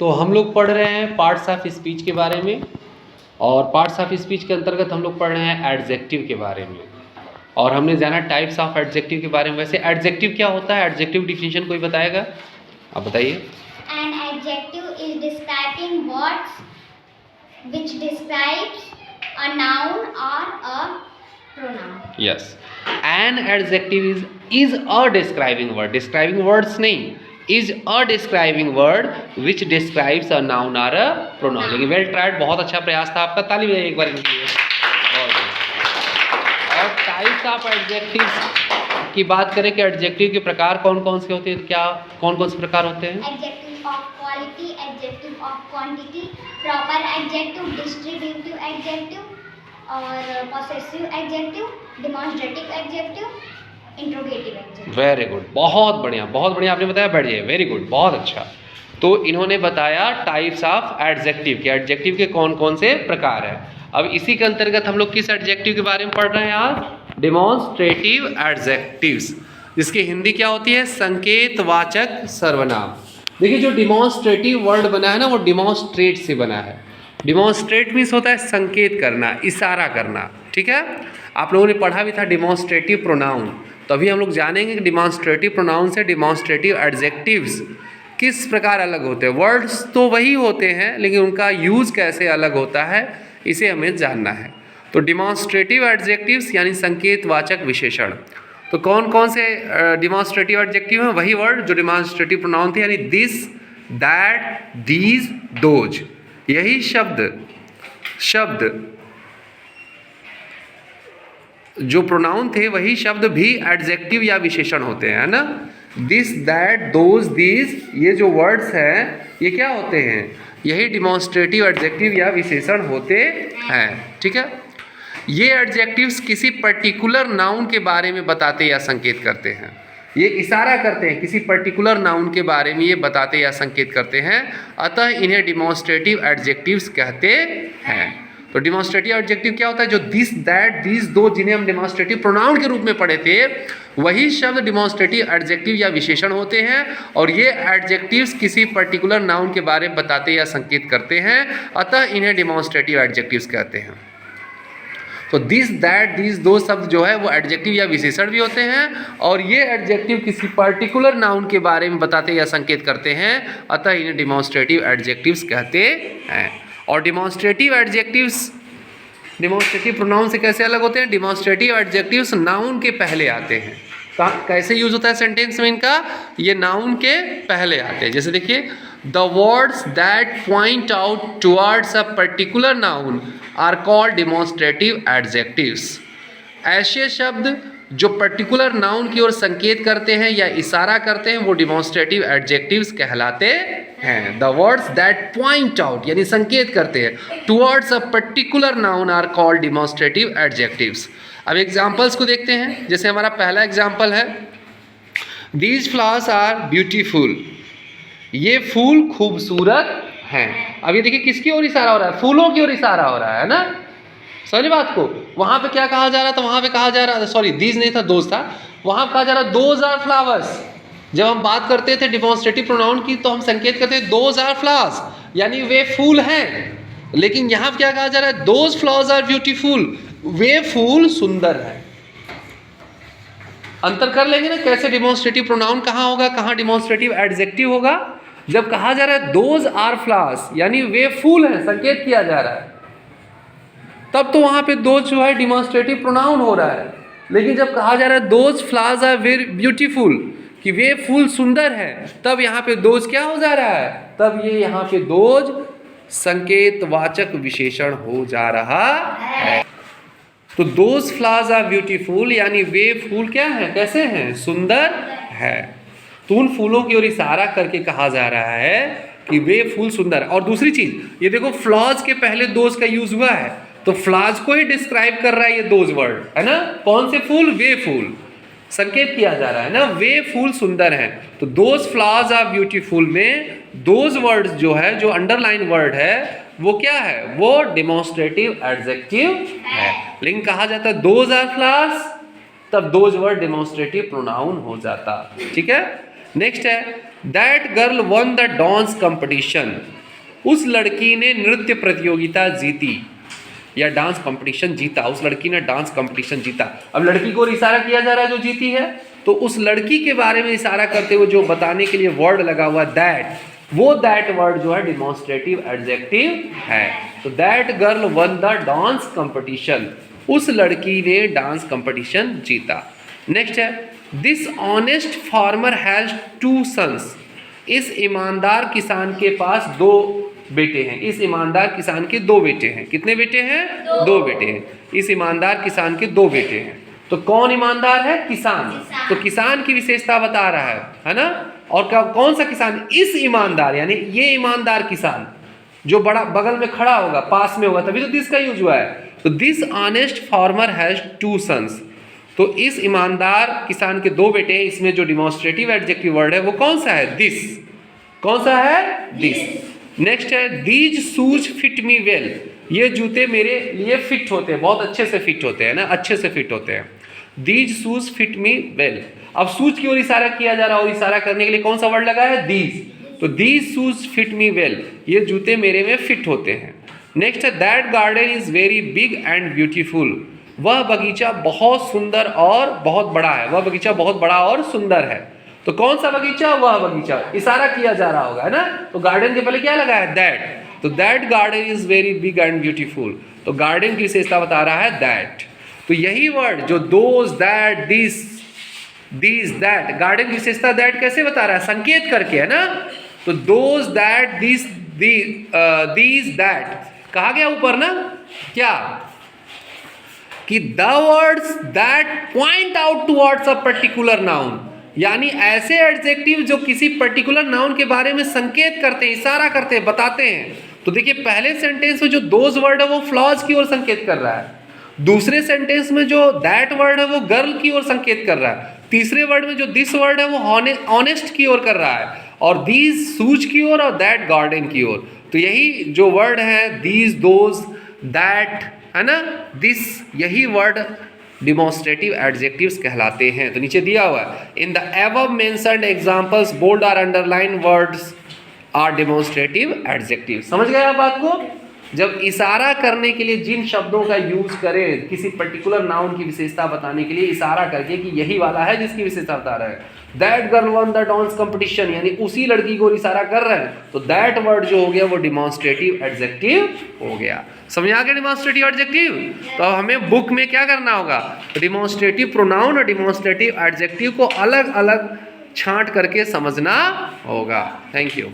तो हम लोग पढ़ रहे हैं पार्ट्स ऑफ स्पीच के बारे में, और पार्ट्स ऑफ स्पीच के अंतर्गत हम लोग पढ़ रहे हैं एडजेक्टिव के बारे में, और हमने जाना टाइप्स ऑफ एडजेक्टिव के बारे में। वैसे एडजेक्टिव क्या होता है, एडजेक्टिव डिफिनीशन कोई बताएगा? आप बताइए। An adjective is describing words which describes a noun or a pronoun. Yes, an adjective is a describing word. Describing words नहीं, is a describing word which describes a noun or a pronoun. लेकिन well tried, बहुत अच्छा प्रयास था आपका, ताली बजाइए एक बार इनके लिए। और टाइप्स ऑफ एडजेक्टिव्स की बात करें कि एडजेक्टिव के प्रकार कौन कौन से होते हैं, क्या कौन कौन से प्रकार होते हैं? Adjective of quality, adjective of quantity, proper adjective, distributive adjective, और possessive adjective, demonstrative adjective, interrogative adjective. Very good, बहुत बढ़िया आपने बताया, बैठ जाइए, वेरी गुड, बहुत अच्छा। तो इन्होंने बताया टाइप्स ऑफ एडजेक्टिव के, एडजेक्टिव के कौन कौन से प्रकार है। अब इसी के अंतर्गत हम लोग किस एडजेक्टिव के बारे में पढ़ रहे हैं आज? डिमॉन्स्ट्रेटिव एडजेक्टिव्स, जिसकी हिंदी क्या होती है? संकेतवाचक सर्वनाम। देखिए जो डिमॉन्स्ट्रेटिव वर्ड बना है ना, वो डिमॉन्स्ट्रेट से बना है। डिमॉन्स्ट्रेट मीन्स होता है संकेत करना, इशारा करना, ठीक है। आप लोगों ने पढ़ा भी था डिमॉन्स्ट्रेटिव प्रोनाउन, तो अभी हम लोग जानेंगे कि डिमॉन्स्ट्रेटिव प्रोनाउन से डिमॉन्स्ट्रेटिव एडजेक्टिव्स किस प्रकार अलग होते हैं। वर्ड्स तो वही होते हैं, लेकिन उनका यूज़ कैसे अलग होता है, इसे हमें जानना है। तो डिमॉन्स्ट्रेटिव एडजेक्टिव्स यानी संकेतवाचक विशेषण, तो कौन कौन से डिमॉन्स्ट्रेटिव एडजेक्टिव हैं? वही वर्ड जो डिमॉन्स्ट्रेटिव प्रोनाउन थे, यानी दिस, दैट, दीज, दोज। यही शब्द जो प्रोनाउन थे, वही शब्द भी एडजेक्टिव या विशेषण होते हैं, है ना। दिस, दैट, दोज, दीज, ये जो वर्ड्स हैं, ये क्या होते हैं? यही डिमॉन्स्ट्रेटिव एडजेक्टिव या विशेषण होते हैं, ठीक है। ये एडजेक्टिव्स किसी पर्टिकुलर नाउन के बारे में बताते या संकेत करते हैं, ये इशारा करते हैं किसी पर्टिकुलर नाउन के बारे में, ये बताते या संकेत करते हैं, अतः इन्हें डिमॉन्स्ट्रेटिव एडजेक्टिव्स कहते हैं। तो डिमॉन्स्ट्रेटिव एडजेक्टिव क्या होता है? जो दिस, दैट, दीज, दो, जिन्हें हम डिमॉन्स्ट्रेटिव प्रोनाउन के रूप में पढ़े थे, वही शब्द डिमॉन्स्ट्रेटिव एडजेक्टिव या विशेषण होते हैं, और ये एडजेक्टिव्स किसी पर्टिकुलर नाउन के बारे में बताते या संकेत करते हैं, अतः इन्हें डिमॉन्स्ट्रेटिव एडजेक्टिव्स कहते हैं। तो दिस, दैट, दीज, दो शब्द जो है वो एडजेक्टिव या विशेषण भी होते हैं, और ये एडजेक्टिव किसी पर्टिकुलर नाउन के बारे में बताते या संकेत करते हैं, अतः इन्हें डिमॉन्स्ट्रेटिव एडजेक्टिव्स कहते हैं। और डिमॉन्स्ट्रेटिव एडजेक्टिव्स डिमॉन्स्ट्रेटिव प्रोनाउन से कैसे अलग होते हैं? डिमॉन्स्ट्रेटिव एडजेक्टिव्स नाउन के पहले आते हैं। कैसे यूज होता है सेंटेंस में इनका? ये नाउन के पहले आते हैं। जैसे देखिए, the words that point out towards a particular noun are called demonstrative adjectives. ऐसे शब्द जो पर्टिकुलर नाउन की ओर संकेत करते हैं या इशारा करते हैं, वो डिमॉन्स्ट्रेटिव एडजेक्टिव्स कहलाते हैं। The words that point out यानी संकेत करते हैं towards a particular noun are called demonstrative adjectives. अब एग्जाम्पल्स को देखते हैं। जैसे हमारा पहला एग्जाम्पल है, दीज फ्लावर्स आर ब्यूटीफुल, ये फूल खूबसूरत हैं। अब ये देखिए किसकी ओर इशारा हो रहा है? फूलों की ओर इशारा हो रहा है ना। समझे बात को? वहां पे क्या कहा जा रहा था? वहां पे कहा जा रहा था, सॉरी दीज नहीं था, दोज था। वहां कहा जा रहा दोज आर फ्लावर्स। जब हम बात करते थे डिमॉन्स्ट्रेटिव प्रोनाउन की, तो हम संकेत करते थे दोज आर फ्लावर्स, यानी वे फूल हैं। लेकिन यहां क्या कहा जा रहा है? दोज फ्लावर्स आर ब्यूटीफुल, वे फूल सुंदर हैं। अंतर कर लेंगे ना, कैसे डिमॉन्स्ट्रेटिव प्रोनाउन कहां होगा, कहां डिमॉन्स्ट्रेटिव एडजेक्टिव होगा? जब कहा जा रहा है दोज आर फ्लावर्स, यानी वे फूल हैं, संकेत किया जा रहा है, तब तो वहां पे दोज जो है डिमॉन्स्ट्रेटिव प्रोनाउन हो रहा है। लेकिन जब कहा जा रहा है those flowers are very beautiful, कि वे फूल सुंदर हैं, तब यहाँ पे दोज क्या हो जा रहा है? तब ये यहाँ पे दोज संकेतवाचक विशेषण हो जा रहा है। तो दोज फ्लावर्स आर ब्यूटीफुल यानी वे फूल क्या है, कैसे हैं? सुंदर है। तो उन फूलों की ओर इशारा करके कहा जा रहा है कि वे फूल सुंदर। और दूसरी चीज, ये देखो फ्लावर्स के पहले दोज का यूज हुआ है, तो फ्लावर्स को ही डिस्क्राइब कर रहा है ये दोज वर्ड, है ना। कौन से फूल? वे फूल, संकेत किया जा रहा है ना, वे फूल सुंदर हैं। तो दोज फ्लावर्स आर ब्यूटीफुल में दोज वर्ड जो है, जो अंडरलाइन वर्ड है, वो क्या है? वो डिमॉन्स्ट्रेटिव एडजेक्टिव है। लेकिन कहा जाता है दोज आर फ्लावर्स, तब दोज वर्ड डिमॉन्स्ट्रेटिव प्रोनाउन हो जाता। ठीक है। नेक्स्ट है that girl won the dance competition, उस लड़की ने नृत्य प्रतियोगिता जीती या डांस कंपटीशन जीता, उस लड़की ने डांस कंपटीशन जीता। अब लड़की को इशारा किया जा रहा है जो जीती है, तो उस लड़की के बारे में इशारा करते हुए जो बताने के लिए वर्ड लगा हुआ दैट, वो दैट वर्ड जो है डिमॉन्स्ट्रेटिव एडजेक्टिव है। तो that girl won the dance competition, उस लड़की ने डांस कंपटीशन जीता। नेक्स्ट है this honest farmer has 2 sons, इस ईमानदार किसान के पास 2 बेटे हैं। इस ईमानदार किसान के 2 बेटे हैं। कितने बेटे हैं? 2 बेटे हैं। इस ईमानदार किसान के 2 बेटे हैं। तो कौन ईमानदार है? किसान। तो किसान की विशेषता बता रहा है ना। और कौन सा किसान? इस ईमानदार, यानी ये ईमानदार किसान जो बड़ा बगल में खड़ा होगा, पास में होगा, तभी तो दिस का यूज हुआ है। तो this honest farmer has 2 sons, तो इस ईमानदार किसान के 2 बेटे हैं। इसमें जो डिमॉन्स्ट्रेटिव एडजेक्टिव वर्ड है वो कौन सा है? दिस। कौन सा है? दिस। नेक्स्ट है these shoes fit me well, ये जूते मेरे लिए फिट होते हैं, बहुत अच्छे से फिट होते हैं ना, अच्छे से फिट होते हैं। These shoes fit me well. अब शूज की ओर इशारा किया जा रहा है और इशारा करने के लिए कौन सा वर्ड लगा है? दीज। तो these shoes fit me well, ये जूते मेरे में फिट होते हैं। नेक्स्ट है that garden is very big and beautiful, वह बगीचा बहुत सुंदर और बहुत बड़ा है। वह बगीचा बहुत बड़ा और सुंदर है। तो कौन सा बगीचा? वह बगीचा। इशारा किया जा रहा होगा, है ना। तो गार्डन के पहले क्या लगा है? दैट। तो that garden is very big and beautiful, तो गार्डन की विशेषता बता रहा है दैट। तो यही वर्ड जो those, that, this, these, that, garden की विशेषता दैट कैसे बता रहा है? संकेत करके, है ना। तो those, that, this, these, that कहा गया ऊपर ना, क्या कि the words that point out towards a particular noun, यानी ऐसे एडजेक्टिव जो किसी पर्टिकुलर नाउन के बारे में संकेत करते हैं, इशारा करते हैं, बताते हैं। तो देखिए पहले सेंटेंस में जो दोज वर्ड है वो फ्लॉज की ओर संकेत कर रहा है। दूसरे सेंटेंस में जो दैट वर्ड है वो गर्ल की ओर संकेत कर रहा है। तीसरे वर्ड में जो दिस वर्ड है वो ऑनेस्ट की ओर कर रहा है, और दीज सूज की ओर, और दैट गार्डन की ओर। तो यही जो वर्ड है दीज, दोज, दैट, है ना, दिस, यही वर्ड डिमॉन्स्ट्रेटिव एडजेक्टिव्स कहलाते हैं। तो नीचे दिया हुआ है in the above mentioned examples bold और underline words are demonstrative adjective. समझ गए आप बात को? जब इशारा करने के लिए जिन शब्दों का यूज करें, किसी पर्टिकुलर नाउन की विशेषता बताने के लिए इशारा करके कि यही वाला है जिसकी विशेषता बता रहा है। That girl won the dance competition, यानी उसी लड़की को इशारा कर रहे हैं, तो दैट वर्ड जो हो गया वो डिमॉन्स्ट्रेटिव एडजेक्टिव हो गया। समझ आ गया डिमॉन्स्ट्रेटिव एडजेक्टिव? तो अब हमें बुक में क्या करना होगा? डिमॉन्स्ट्रेटिव प्रोनाउन और डिमॉन्स्ट्रेटिव एडजेक्टिव को अलग अलग छांट करके समझना होगा। Thank you.